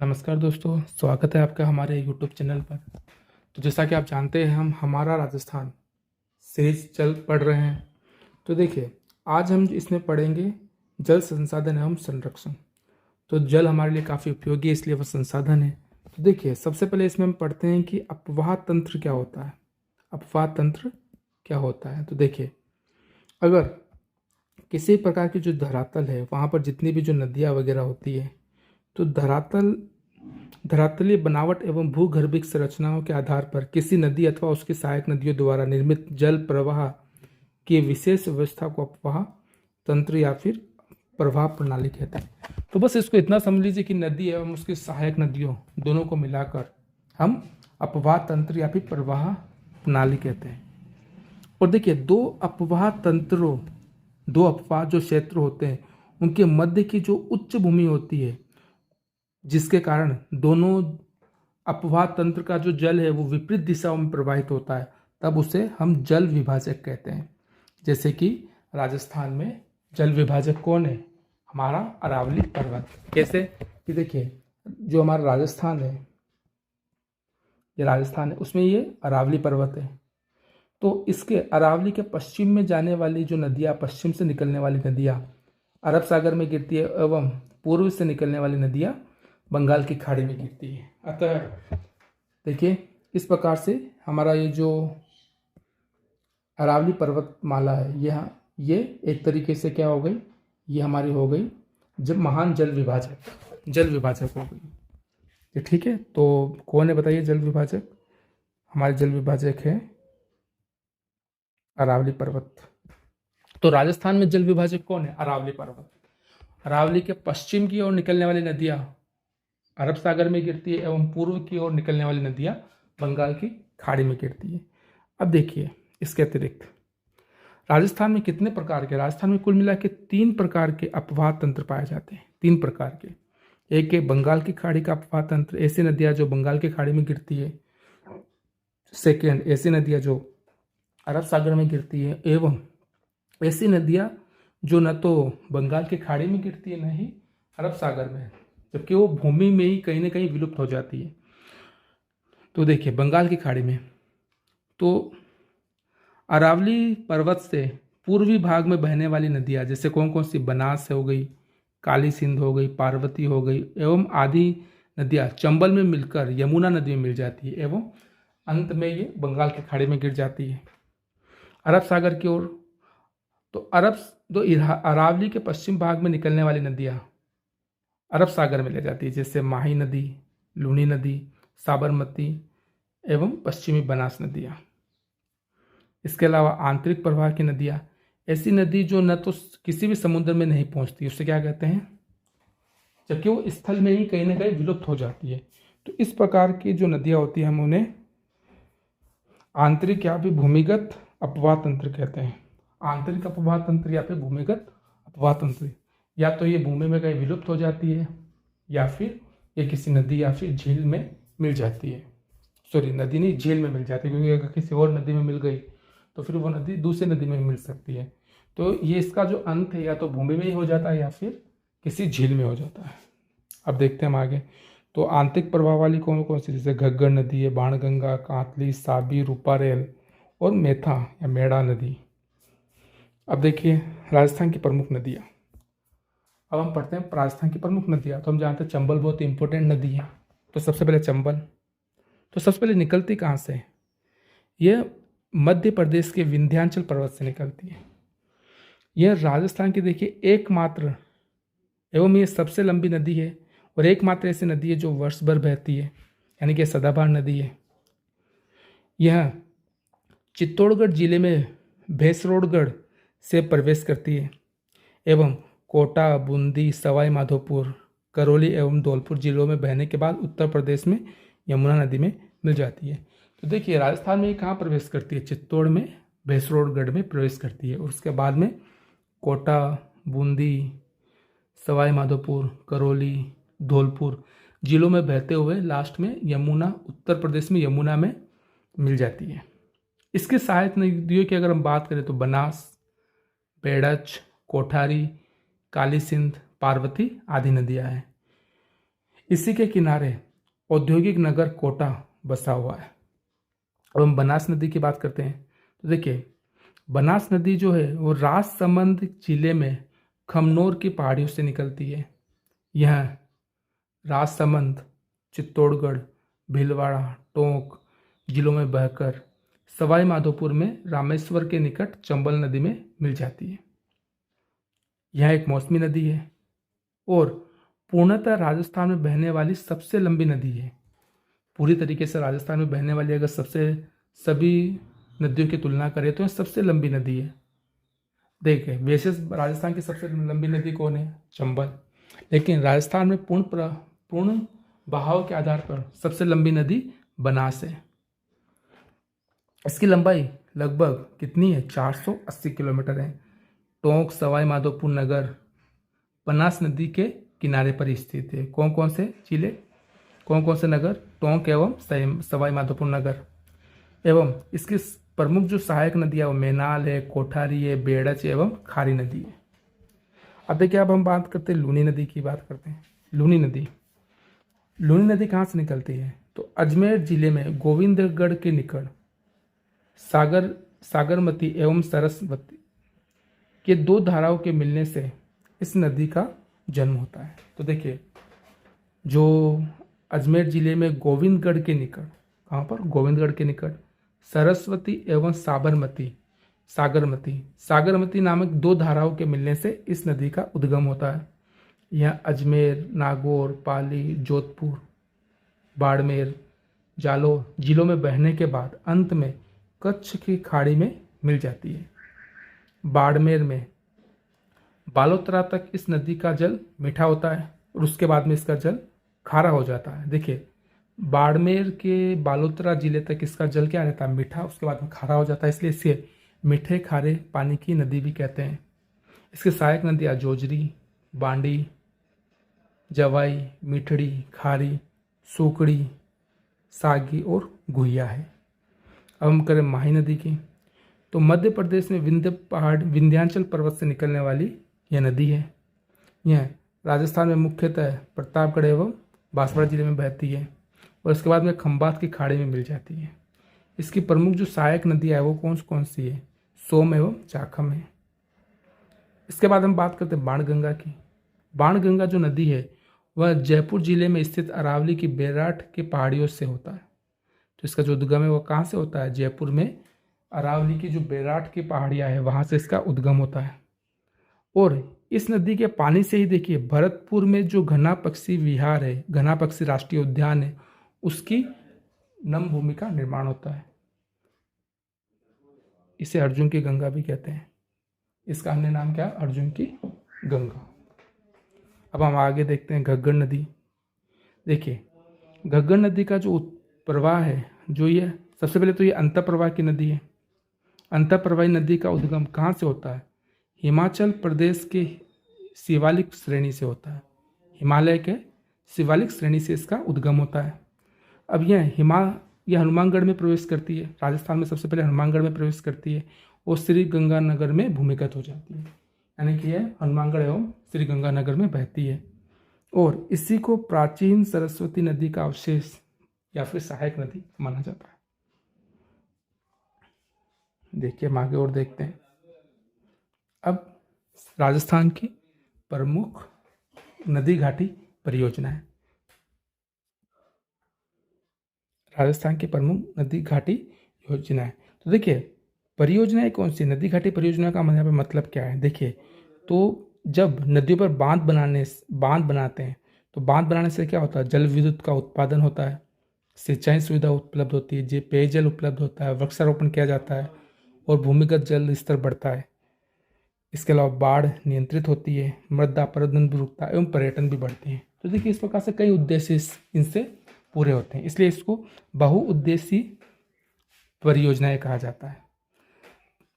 नमस्कार दोस्तों, स्वागत है आपका हमारे यूट्यूब चैनल पर। तो जैसा कि आप जानते हैं, हम हमारा राजस्थान सीरीज पढ़ रहे हैं। तो देखिए, आज हम इसमें पढ़ेंगे जल संसाधन एवं संरक्षण। तो जल हमारे लिए काफ़ी उपयोगी है, इसलिए वह संसाधन है। तो देखिए, सबसे पहले इसमें हम पढ़ते हैं कि अपवाह तंत्र क्या होता है। अपवाह तंत्र क्या होता है, तो देखिए, अगर किसी प्रकार की जो धरातल है, वहाँ पर जितनी भी जो नदियाँ वगैरह होती है, तो धरातलीय बनावट एवं भूगर्भिक संरचनाओं के आधार पर किसी नदी अथवा उसकी सहायक नदियों द्वारा निर्मित जल प्रवाह की विशेष व्यवस्था को अपवाह तंत्र या फिर प्रवाह प्रणाली कहते हैं। तो बस इसको इतना समझ लीजिए कि नदी एवं उसकी सहायक नदियों दोनों को मिलाकर हम अपवाह तंत्र या फिर प्रवाह प्रणाली कहते हैं। और देखिए, दो अपवाह जो क्षेत्र होते हैं, उनके मध्य की जो उच्च भूमि होती है, जिसके कारण दोनों अपवाह तंत्र का जो जल है वो विपरीत दिशाओं में प्रवाहित होता है, तब उसे हम जल विभाजक कहते हैं। जैसे कि राजस्थान में जल विभाजक कौन है? हमारा अरावली पर्वत। कैसे कि देखिए, जो हमारा राजस्थान है, उसमें ये अरावली पर्वत है। तो इसके अरावली के पश्चिम में जाने वाली जो नदियाँ, पश्चिम से निकलने वाली नदियाँ अरब सागर में गिरती है एवं पूर्व से निकलने वाली नदियाँ बंगाल की खाड़ी में गिरती है। अतः देखिए, इस प्रकार से हमारा ये जो अरावली पर्वतमाला है, ये एक तरीके से क्या हो गई, ये हमारी हो गई जब महान जल विभाजक हो गई। ये ठीक है। तो कौन है बताइए जल विभाजक? हमारे जल विभाजक है अरावली पर्वत। तो राजस्थान में जल विभाजक कौन है? अरावली पर्वत। अरावली के पश्चिम की ओर निकलने वाली नदियाँ अरब सागर में गिरती है एवं पूर्व की ओर निकलने वाली नदियाँ बंगाल की खाड़ी में गिरती है। अब देखिए, इसके अतिरिक्त राजस्थान में कुल मिला के 3 प्रकार के अपवाह तंत्र पाए जाते हैं। 3 प्रकार के। एक है बंगाल की खाड़ी का अपवाह तंत्र, ऐसी नदियाँ जो बंगाल की खाड़ी में गिरती है। सेकेंड, ऐसी नदियाँ जो अरब सागर में गिरती है, एवं ऐसी नदियाँ जो न तो बंगाल की खाड़ी में गिरती है, न ही अरब सागर में, जबकि वो भूमि में ही कहीं ना कहीं विलुप्त हो जाती है। तो देखिए, बंगाल की खाड़ी में तो अरावली पर्वत से पूर्वी भाग में बहने वाली नदियाँ जैसे कौन कौन सी? बनास हो गई, काली सिंध हो गई, पार्वती हो गई, एवं आदि नदियाँ चंबल में मिलकर यमुना नदी में मिल जाती है एवं अंत में ये बंगाल की खाड़ी में गिर जाती है। अरब सागर की ओर तो अरावली के पश्चिम भाग में निकलने वाली नदियाँ अरब सागर में ले जाती है, जैसे माही नदी, लूनी नदी, साबरमती एवं पश्चिमी बनास नदियाँ। इसके अलावा आंतरिक प्रवाह की नदियाँ, ऐसी नदी जो न तो किसी भी समुद्र में नहीं पहुँचती, उससे क्या कहते हैं? जबकि वो स्थल में ही कहीं ना कहीं विलुप्त हो जाती है। तो इस प्रकार की जो नदियाँ होती हैं, हम उन्हें आंतरिक या फिर भूमिगत अपवाह तंत्र कहते हैं। आंतरिक अपवाह तंत्र या फिर भूमिगत अपवाह तंत्र, या तो ये भूमि में कहीं विलुप्त हो जाती है, या फिर ये किसी नदी या फिर झील में मिल जाती है। सॉरी, नदी नहीं, झील में मिल जाती है, क्योंकि अगर किसी और नदी में मिल गई तो फिर वो नदी दूसरी नदी में मिल सकती है। तो ये इसका जो अंत है, या तो भूमि में ही हो जाता है या फिर किसी झील में हो जाता है। अब देखते हैं हम आगे। तो आंतरिक प्रवाह वाली कौन कौन सी? जैसे घग्गर नदी है, बाणगंगा, कांतली, साबी, रूपारेल और मेथा या मेड़ा नदी। अब देखिए, राजस्थान की प्रमुख नदियाँ। अब हम पढ़ते हैं राजस्थान की प्रमुख नदियाँ। तो हम जानते हैं चंबल बहुत इंपॉर्टेंट नदी है। तो सबसे पहले चंबल, तो सबसे पहले निकलती कहाँ से है? यह मध्य प्रदेश के विंध्याचल पर्वत से निकलती है। यह राजस्थान की देखिए एकमात्र एवं ये सबसे लंबी नदी है, और एकमात्र ऐसी नदी है जो वर्ष भर बहती है, यानी कि सदाबहार नदी है। यह चित्तौड़गढ़ जिले में भैंसरोडगढ़ से प्रवेश करती है एवं कोटा, बूंदी, सवाई माधोपुर, करौली एवं धौलपुर जिलों में बहने के बाद उत्तर प्रदेश में यमुना नदी में मिल जाती है। तो देखिए, राजस्थान में ये कहाँ प्रवेश करती है? चित्तौड़ में, भैंसरोडगढ़ में प्रवेश करती है, और उसके बाद में कोटा, बूंदी, सवाई माधोपुर, करौली, धौलपुर जिलों में बहते हुए लास्ट में यमुना, उत्तर प्रदेश में यमुना में मिल जाती है। इसके सहायक नदियों की अगर हम बात करें तो बनास, बेड़च, कोठारी, काली सिंध, पार्वती आदि नदियाँ हैं। इसी के किनारे औद्योगिक नगर कोटा बसा हुआ है। अब हम बनास नदी की बात करते हैं तो देखिए, बनास नदी जो है वो राजसमंद जिले में खमनोर की पहाड़ियों से निकलती है। यह राजसमंद, चित्तौड़गढ़, भीलवाड़ा, टोंक जिलों में बहकर सवाई माधोपुर में रामेश्वर के निकट चंबल नदी में मिल जाती है। यह एक मौसमी नदी है और पूर्णतः राजस्थान में बहने वाली सबसे लंबी नदी है। पूरी तरीके से राजस्थान में बहने वाली अगर सभी नदियों की तुलना करें तो यह सबसे लंबी नदी है। देखिए, वैसे राजस्थान की सबसे लंबी नदी कौन है? चंबल। लेकिन राजस्थान में पूर्ण बहाव के आधार पर सबसे लंबी नदी बनास है। इसकी लंबाई लगभग कितनी है? 480 किलोमीटर है। टोंक, सवाई माधोपुर नगर बनास नदी के किनारे पर स्थित है। कौन कौन से जिले, कौन कौन से नगर? टोंक एवं सवाई माधोपुर नगर। एवं इसकी प्रमुख जो सहायक नदियाँ वो मैनाल है, कोठारी है, बेड़च एवं खारी नदी है। अब देखिए, अब हम बात करते हैं लूनी नदी की। बात करते हैं लूनी नदी कहाँ से निकलती है? तो अजमेर जिले में गोविंदगढ़ के निकट सागरमती एवं सरस्वती के दो धाराओं के मिलने से इस नदी का जन्म होता है। तो देखिए, जो अजमेर जिले में गोविंदगढ़ के निकट, कहाँ पर? गोविंदगढ़ के निकट सरस्वती एवं सागरमती नामक दो धाराओं के मिलने से इस नदी का उद्गम होता है। यह अजमेर, नागौर, पाली, जोधपुर, बाड़मेर, जालौर जिलों में बहने के बाद अंत में कच्छ की खाड़ी में मिल जाती है। बाड़मेर में बालोतरा तक इस नदी का जल मीठा होता है और उसके बाद में इसका जल खारा हो जाता है। देखिए, बाड़मेर के बालोतरा जिले तक इसका जल क्या रहता है? मीठा, उसके बाद में खारा हो जाता है, इसलिए इसे मीठे खारे पानी की नदी भी कहते हैं। इसकी सहायक नदियाँ जोजरी, बांडी, जवाई, मिठड़ी, खारी, सूकड़ी, सागी और गुहिया है। अब हम करें माही नदी की। तो मध्य प्रदेश में विंध्याचल पर्वत से निकलने वाली यह नदी है। यह राजस्थान में मुख्यतः प्रतापगढ़ एवं बांसवाड़ा जिले में बहती है और इसके बाद में खंबात की खाड़ी में मिल जाती है। इसकी प्रमुख जो सहायक नदियाँ है वो कौन कौन सी है? सोम एवं चाखम है। इसके बाद हम बात करते हैं बाणगंगा की। बाणगंगा जो नदी है वह जयपुर जिले में स्थित अरावली की बैराठ के पहाड़ियों से होता है। तो इसका जो उद्गम है वो कहाँ से होता है? जयपुर में अरावली की जो बैराठ की पहाड़ियाँ है वहाँ से इसका उद्गम होता है। और इस नदी के पानी से ही देखिए, भरतपुर में जो घना पक्षी विहार है, घना पक्षी राष्ट्रीय उद्यान है, उसकी नम भूमि का निर्माण होता है। इसे अर्जुन की गंगा भी कहते हैं। इसका अन्य नाम क्या? अर्जुन की गंगा। अब हम आगे देखते हैं घग्गर नदी। देखिए, घग्गर नदी का जो प्रवाह है, जो ये सबसे पहले तो ये अंतःप्रवाह की नदी है। अंतःप्रवाही नदी का उद्गम कहाँ से होता है? हिमाचल प्रदेश के शिवालिक श्रेणी से होता है। हिमालय के शिवालिक श्रेणी से इसका उद्गम होता है। अब यह हनुमानगढ़ में प्रवेश करती है। राजस्थान में सबसे पहले हनुमानगढ़ में प्रवेश करती है और श्री गंगानगर में भूमिगत हो जाती है। यानी कि यह हनुमानगढ़ एवं श्री गंगानगर में बहती है और इसी को प्राचीन सरस्वती नदी का अवशेष या फिर सहायक नदी माना जाता है। देखिए, हम आगे और देखते हैं। अब राजस्थान की प्रमुख नदी घाटी परियोजनाएं। राजस्थान की प्रमुख नदी घाटी योजनाएं। तो देखिए, परियोजनाएं कौन सी? नदी घाटी परियोजना का यहाँ पे मतलब क्या है? देखिए, तो जब नदियों पर बांध बनाते हैं तो बांध बनाने से क्या होता है? जल विद्युत का उत्पादन होता है, सिंचाई सुविधा उपलब्ध होती है, पेयजल उपलब्ध होता है, वृक्षारोपण किया जाता है और भूमिगत जल स्तर बढ़ता है। इसके अलावा बाढ़ नियंत्रित होती है, मृदा अपरदन भी रुकता है एवं पर्यटन भी बढ़ते हैं। तो देखिए, इस प्रकार से कई उद्देश्य इनसे पूरे होते हैं, इसलिए इसको बहुउद्देशीय परियोजनाएं कहा जाता है।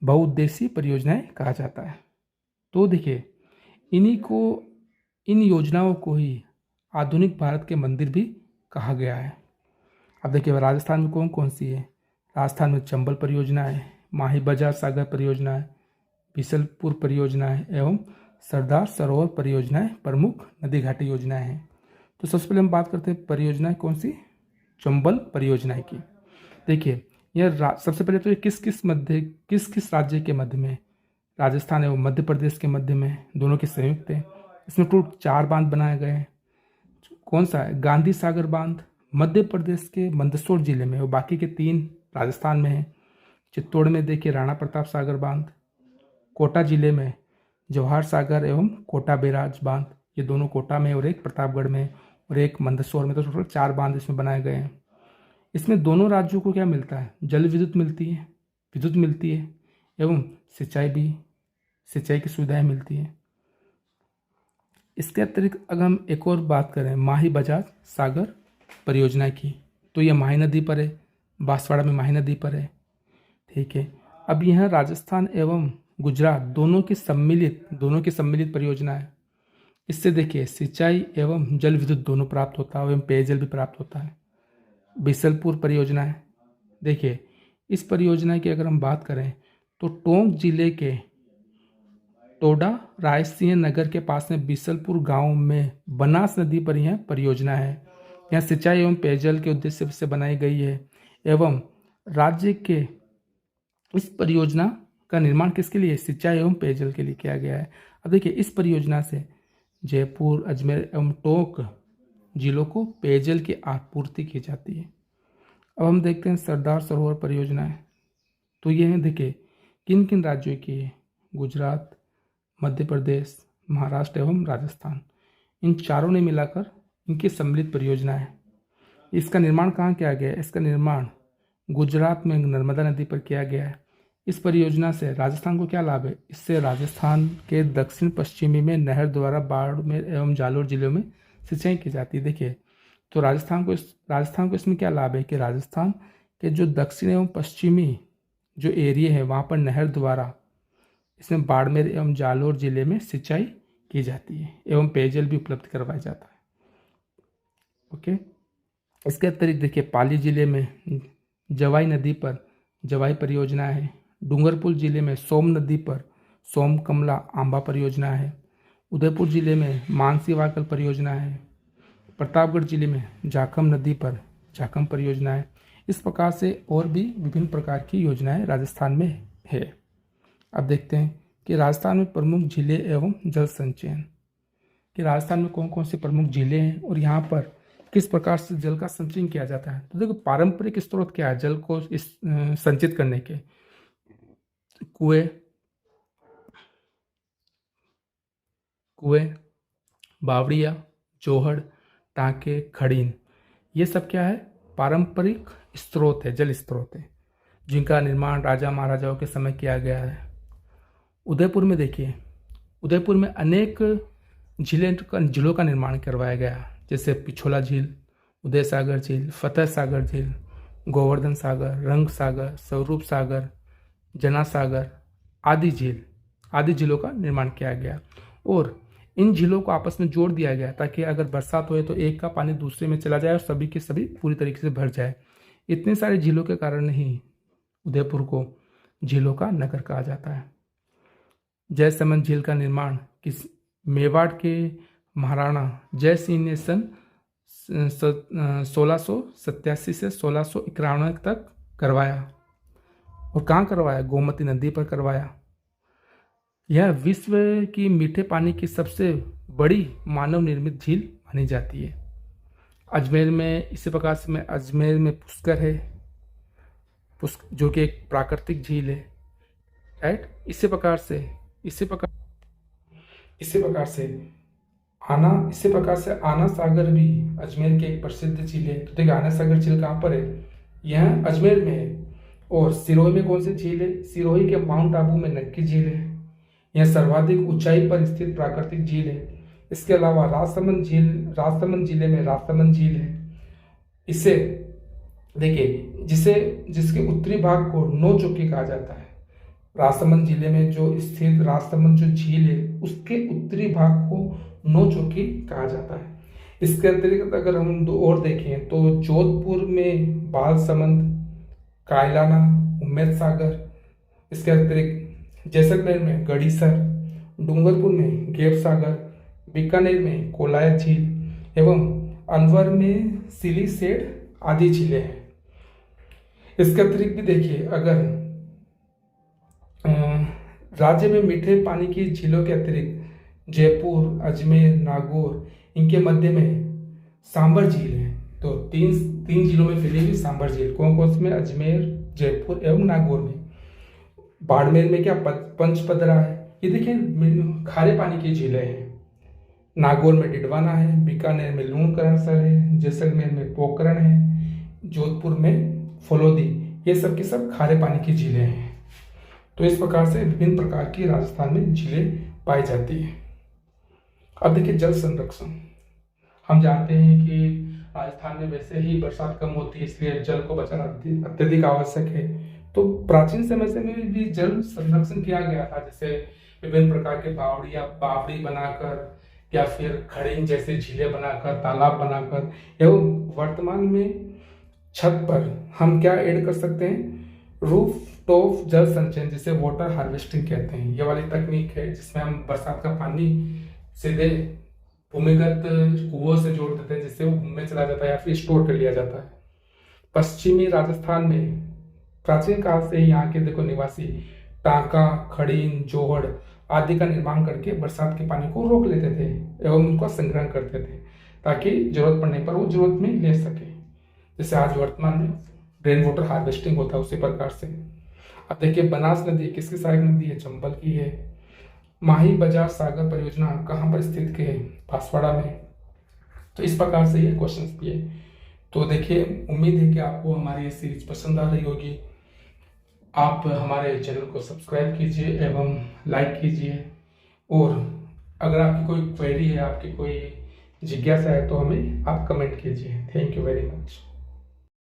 बहुउद्देशीय परियोजनाएं कहा जाता है। तो देखिए, इन योजनाओं को ही आधुनिक भारत के मंदिर भी कहा गया है। अब देखिए, राजस्थान में कौन कौन सी है? राजस्थान में चंबल परियोजना है, माही बजार सागर परियोजना है, बीसलपुर परियोजना है एवं सरदार सरोवर परियोजनाएं प्रमुख नदी घाटी योजनाएं हैं। तो सबसे पहले हम बात करते हैं परियोजना कौन सी, चंबल परियोजना की। देखिए यह सबसे पहले तो ये किस किस राज्य के मध्य में, राजस्थान एवं मध्य प्रदेश के मध्य में, दोनों के संयुक्त है। इसमें कुल 4 बांध बनाए गए हैं। कौन सा है, गांधी सागर बांध मध्य प्रदेश के मंदसौर जिले में, और बाकी के 3 राजस्थान में है। चित्तौड़ में देखिए राणा प्रताप सागर बांध, कोटा जिले में जवाहर सागर एवं कोटा बैराज बांध, ये दोनों कोटा में और एक प्रतापगढ़ में और एक मंदसौर में, तो टोटल 4 बांध इसमें बनाए गए हैं। इसमें दोनों राज्यों को क्या मिलता है, जल विद्युत मिलती है एवं सिंचाई की सुविधाएं मिलती है। इसके अतिरिक्त अगर हम एक और बात करें माही बजाज सागर परियोजना की, तो यह माही नदी पर है, बांसवाड़ा में माही नदी पर है। ठीक है, अब यह राजस्थान एवं गुजरात दोनों की सम्मिलित परियोजना है। इससे देखिए सिंचाई एवं जल विद्युत दोनों प्राप्त होता है एवं पेयजल भी प्राप्त होता है। बीसलपुर परियोजना है। देखिए इस परियोजना की अगर हम बात करें तो टोंक जिले के टोडा रायसिंह नगर के पास में बीसलपुर गांव में बनास नदी पर यह परियोजना है। यह सिंचाई एवं पेयजल के उद्देश्य से बनाई गई है एवं राज्य के इस परियोजना का निर्माण किसके लिए, सिंचाई एवं पेयजल के लिए किया गया है। अब देखिए इस परियोजना से जयपुर, अजमेर एवं टोंक जिलों को पेयजल की आपूर्ति की जाती है। अब हम देखते हैं सरदार सरोवर परियोजना है। तो ये है, देखिए किन किन राज्यों की है, गुजरात, मध्य प्रदेश, महाराष्ट्र एवं राजस्थान, इन चारों ने मिलाकर इनकी सम्मिलित परियोजना है। इसका निर्माण कहाँ किया गया है, इसका निर्माण गुजरात में नर्मदा नदी पर किया गया है। इस परियोजना से राजस्थान को क्या लाभ है, इससे राजस्थान के दक्षिण पश्चिमी में नहर द्वारा बाड़मेर एवं जालोर जिलों में सिंचाई की जाती है। देखिए तो राजस्थान को इसमें क्या लाभ है कि राजस्थान के जो दक्षिण एवं पश्चिमी जो एरिया है वहाँ पर नहर द्वारा इसमें बाड़मेर एवं जालोर जिले में सिंचाई की जाती है एवं पेयजल भी उपलब्ध करवाया जाता है। ओके, इसके अतिरिक्त देखिए पाली जिले में जवाई नदी पर जवाई परियोजना है। डूंगरपुर जिले में सोम नदी पर सोम कमला आंबा परियोजना है। उदयपुर जिले में मानसी वाकल परियोजना है। प्रतापगढ़ जिले में जाखम नदी पर जाखम परियोजना है। इस प्रकार से और भी विभिन्न प्रकार की योजनाएं राजस्थान में है। अब देखते हैं कि राजस्थान में प्रमुख झीलें एवं जल संचयन, कि राजस्थान में कौन कौन सी प्रमुख झीलें हैं और यहाँ पर किस प्रकार से जल का संचयन किया जाता है। तो देखो पारंपरिक स्रोत क्या है जल को संचित करने के, कुएं, बावड़िया, जोहड़, टांके, खड़ीन, ये सब क्या है, पारंपरिक स्रोत है, जल स्रोत है, जिनका निर्माण राजा महाराजाओं के समय किया गया है। उदयपुर में देखिए, उदयपुर में अनेक झीलों का निर्माण करवाया गया, जैसे पिछोला झील, उदय सागर झील, फतेह सागर झील, गोवर्धन सागर, रंग सागर, स्वरूप सागर, जना सागर आदि झीलों का निर्माण किया गया और इन झीलों को आपस में जोड़ दिया गया ताकि अगर बरसात हो तो एक का पानी दूसरे में चला जाए और सभी के सभी पूरी तरीके से भर जाए। इतने सारे झीलों के कारण ही उदयपुर को झीलों का नगर कहा जाता है। जयसमंद झील का निर्माण किस मेवाड़ के महाराणा जय सिंह ने सन 1687 से 1691 तक करवाया और कहाँ करवाया, गोमती नदी पर करवाया। यह विश्व की मीठे पानी की सबसे बड़ी मानव निर्मित झील मानी जाती है। अजमेर में इसी प्रकार से अजमेर में पुष्कर है, जो कि एक प्राकृतिक झील है, राइट। इसी प्रकार से आना सागर भी अजमेर के एक प्रसिद्ध झील है। तो देखिए आना सागर झील कहाँ पर है, यह अजमेर में है। और सिरोही में कौन सी झील है, सिरोही के माउंट आबू में नक्की झील है, यह सर्वाधिक ऊंचाई पर स्थित प्राकृतिक झील है। इसके अलावा राजसमंद जिले में राजसमंद झील है। इसे देखिए जिसके उत्तरी भाग को नौ चौकी कहा जाता है। राजसमंद जिले में जो स्थित राजसमंद जो झील है उसके उत्तरी भाग को नौ चौकी कहा जाता है। इसके अतिरिक्त अगर हम दो और देखें तो जोधपुर में बालसमंद, कायलाना, उम्मेद सागर, इसके अतिरिक्त जैसलमेर में गड़ीसर, डूंगरपुर में गेप सागर, बीकानेर में कोलायत झील एवं अलवर में सिलीसेड आदि झीलें हैं। इसके अतिरिक्त भी देखिए, अगर राज्य में मीठे पानी की झीलों के अतिरिक्त जयपुर, अजमेर, नागौर, इनके मध्य में सांबर झील है। तो तीन झीलों में फैली हुई सांबर झील कौन कौन में? अजमेर, जयपुर एवं नागौर में। बाड़मेर में क्या? पंचपदरा है। ये देखिए खारे पानी की झीलें हैं। नागौर में डिडवाना है, बीकानेर में लूणकरणसर है, जैसलमेर में पोखरण है, जोधपुर में फलोदी। ये सब की सब खारे पानी की झीलें हैं। तो इस प्रकार से विभिन्न प्रकार की राजस्थान में झीलें पाई जाती है। अब देखिए जल संरक्षण। हम जानते हैं कि राजस्थान में वैसे ही बरसात कम होती है, इसलिए जल को बचाना अत्यधिक आवश्यक है। तो प्राचीन समय से में भी जल संरक्षण किया गया था, जैसे विभिन्न प्रकार के बावड़ी बनाकर या फिर खड़ीन जैसे झीलें बनाकर, तालाब बनाकर, एवं वर्तमान में छत पर हम क्या ऐड कर सकते हैं? रूफ टॉप जल संचयन, जिसे वाटर हार्वेस्टिंग कहते हैं। ये वाली तकनीक है जिसमें हम बरसात का पानी सीधे भूमिगत कुओं से जोड़ देते हैं, जिससे वो भूमि में चला जाता है या फिर स्टोर कर लिया जाता है। पश्चिमी राजस्थान में प्राचीन काल से यहाँ के देखो निवासी टांका, खड़ीन, जोहड़ आदि का निर्माण करके बरसात के पानी को रोक लेते थे एवं उनका संग्रहण करते थे, ताकि जरूरत पड़ने पर वो जरूरत में ले सके। जैसे आज वर्तमान में रेन वाटर हार्वेस्टिंग होता है, उसी प्रकार से। अब देखिए बनास नदी किसकी सहायक नदी है? चंबल की है। माही बजाज सागर परियोजना कहाँ पर स्थित है? बांसवाड़ा में। तो इस प्रकार से ये क्वेश्चन भी है। तो देखिए उम्मीद है कि आपको हमारी ये सीरीज पसंद आ रही होगी। आप हमारे चैनल को सब्सक्राइब कीजिए एवं लाइक कीजिए, और अगर आपकी कोई क्वेरी है, आपकी कोई जिज्ञासा है, तो हमें आप कमेंट कीजिए। Thank you very much.